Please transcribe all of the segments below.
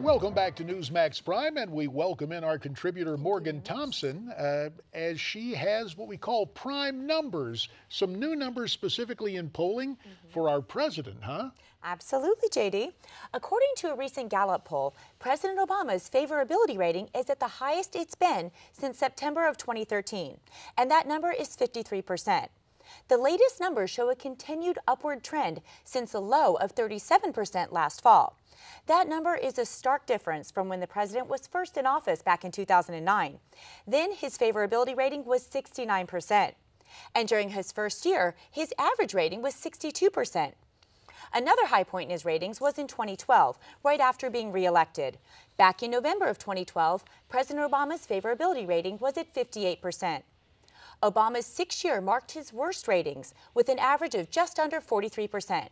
Welcome back to Newsmax Prime, and we welcome in our contributor Morgan Thompson as she has what we call prime numbers, some new numbers specifically in polling for our president, huh? Absolutely, JD. According to a recent Gallup poll, President Obama's favorability rating is at the highest it's been since September of 2013, and that number is 53%. The latest numbers show a continued upward trend since a low of 37% last fall. That number is a stark difference from when the president was first in office back in 2009. Then his favorability rating was 69%. And during his first year, his average rating was 62%. Another high point in his ratings was in 2012, right after being reelected. Back in November of 2012, President Obama's favorability rating was at 58%. Obama's 6th year marked his worst ratings, with an average of just under 43%.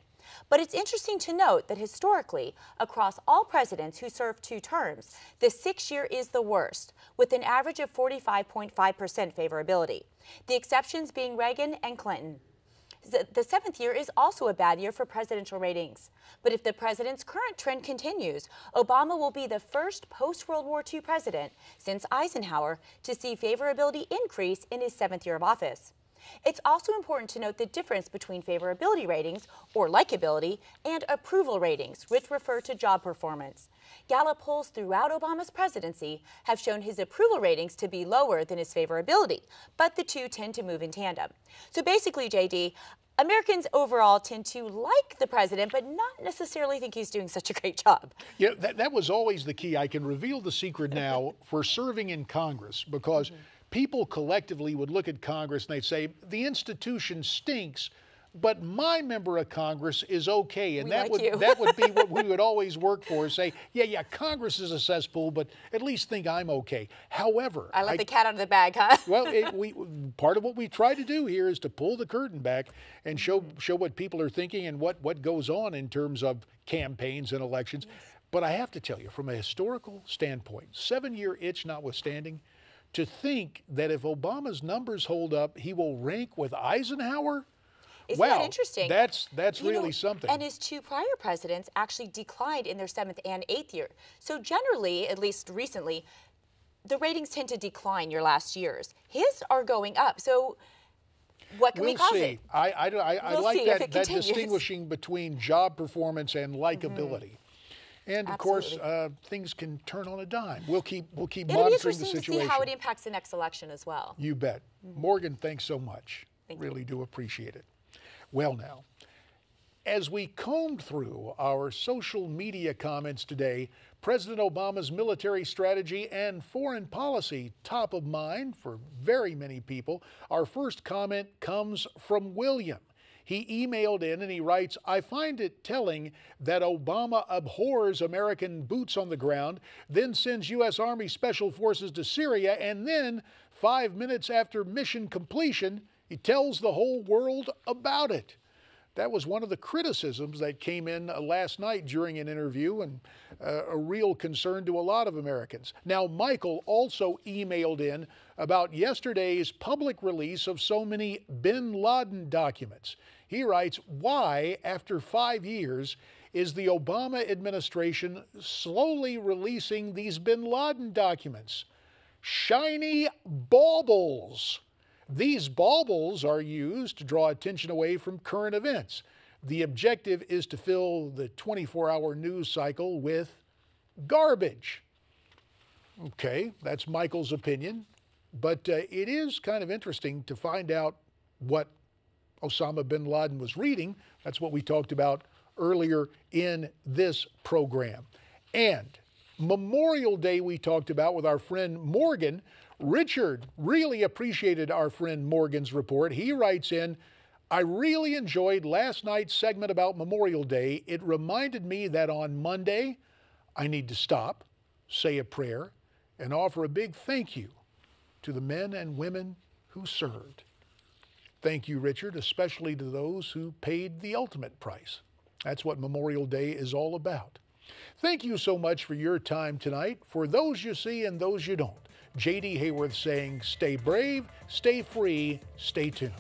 But it's interesting to note that historically, across all presidents who served 2 terms, the 6th year is the worst, with an average of 45.5% favorability, the exceptions being Reagan and Clinton. The 7th year is also a bad year for presidential ratings. But if the president's current trend continues, Obama will be the first post-World War II president since Eisenhower to see favorability increase in his 7th year of office. It's also important to note the difference between favorability ratings, or likability, and approval ratings, which refer to job performance. Gallup polls throughout Obama's presidency have shown his approval ratings to be lower than his favorability, but the two tend to move in tandem. So basically, JD, Americans overall tend to like the president, but not necessarily think he's doing such a great job. Yeah, that was always the key. I can reveal the secret now for serving in Congress, because people collectively would look at Congress and they'd say, the institution stinks, but my member of Congress is okay. And that would be what we would always work for, is say, yeah, Congress is a cesspool, but at least think I'm okay. However, I let the cat out of the bag, huh? Well, part of what we try to do here is to pull the curtain back and show what people are thinking and what goes on in terms of campaigns and elections. Yes. But I have to tell you, from a historical standpoint, 7-year itch notwithstanding, to think that if Obama's numbers hold up, he will rank with Eisenhower? Isn't wow, that interesting? That's really something. And his 2 prior presidents actually declined in their 7th and 8th year. So generally, at least recently, the ratings tend to decline your last years. His are going up. So what can we cause it? I like that distinguishing between job performance and likability. And of course, things can turn on a dime. We'll keep monitoring the situation. It'll be interesting to see how it impacts the next election as well. You bet. Morgan, thanks so much. Really do appreciate it. Well now, as we combed through our social media comments today, President Obama's military strategy and foreign policy top of mind for very many people. Our first comment comes from William. He emailed in and he writes, I find it telling that Obama abhors American boots on the ground, then sends U.S. Army Special Forces to Syria, and then 5 minutes after mission completion, he tells the whole world about it. That was one of the criticisms that came in last night during an interview, and a real concern to a lot of Americans. Now, Michael also emailed in about yesterday's public release of so many bin Laden documents. He writes, why, after 5 years, is the Obama administration slowly releasing these bin Laden documents? Shiny baubles. These baubles are used to draw attention away from current events. The objective is to fill the 24-hour news cycle with garbage. Okay, that's Michael's opinion, but it is kind of interesting to find out what Osama bin Laden was reading. That's what we talked about earlier in this program. And Memorial Day we talked about with our friend Morgan. Richard really appreciated our friend Morgan's report. He writes in, I really enjoyed last night's segment about Memorial Day. It reminded me that on Monday, I need to stop, say a prayer, and offer a big thank you to the men and women who served. Thank you, Richard, especially to those who paid the ultimate price. That's what Memorial Day is all about. Thank you so much for your time tonight. For those you see and those you don't, J.D. Hayworth saying, stay brave, stay free, stay tuned.